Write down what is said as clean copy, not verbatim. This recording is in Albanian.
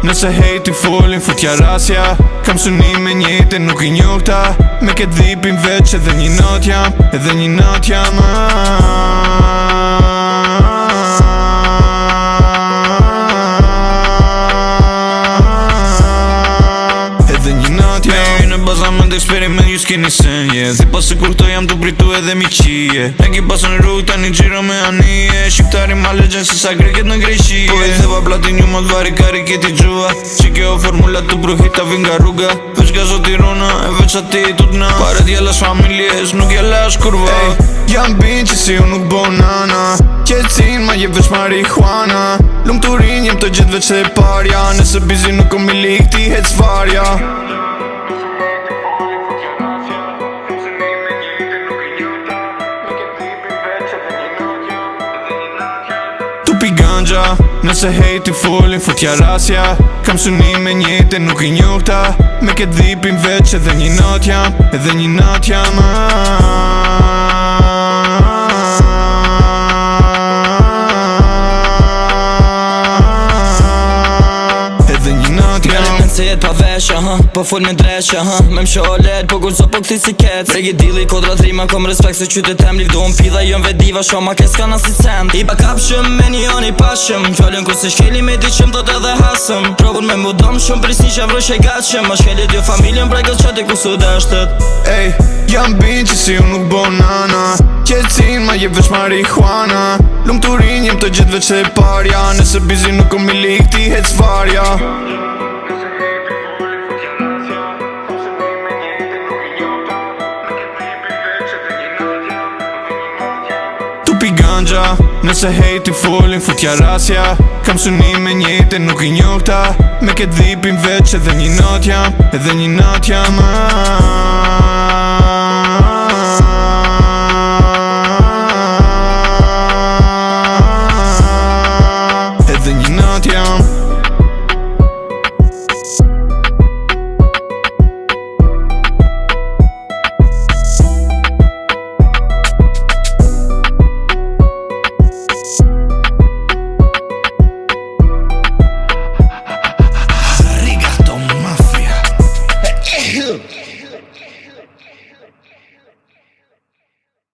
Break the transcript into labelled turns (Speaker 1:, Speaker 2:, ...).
Speaker 1: Nëse hejti folin futja rasja, kam sunime njete nuk I njohta. Me ket dhipin veç edhe një not jam, edhe një not jam. Edhe një not jam. Me në bazament eksperiment ju s'keni senje. Dhe pas se kur këto jam të pritu edhe mi qije. E ki pasën rrug tani gjiro me anije. Shqiptari ma legjen se sa greket në Greqie. Po I theva platin ju mot vari kariketi gjua. Që kjo formula të bruhit ta vin nga rruga. Veç ka zoti rona e veç ati tut na. Pare t'jellash familjes nuk jellash kurva. Jam bin që si ju nuk bo nana. Qetsin ma je veç marihuana. Lum turin jem të gjithë veç e parja. Nëse bizi nuk kom I lik ti hec varja. Tupi ganja, nëse hejti folin futja rasja. Kam sunime njete nuk I njohta. Me ket dhipin veç edhe një not jam, edhe një not jam. Edhe një not jam.
Speaker 2: Se jet pa veshja, po full me dreshja, me m'sho olet, po gulzo po këti si ket. Regi dili kodra trima, kom respekt se qytet tem livdo më pidha, jëm vediva, sho ma kes kan asistent. I pa kapshëm, me një on I pashëm, fjallën kur se shkeli me diqëm, do t'edhe hasëm. Probun me mu dom shumë, prisni që vrësh e gatshëm, ma shkeli dio familjen bregët qëti ku su deshtet.
Speaker 1: Ej, jam bin që si ju nuk bo nana. Qetsin ma je veç marihuana. Lum turin jem të gjithë veç e parja. Nëse bizi nuk kom I lik ti hec varja. Tupi ganja, nëse hejti folin futja rasja. Kam sunime njete nuk I njohta. Me ket dhipin veç edhe një not jam, edhe një not jam.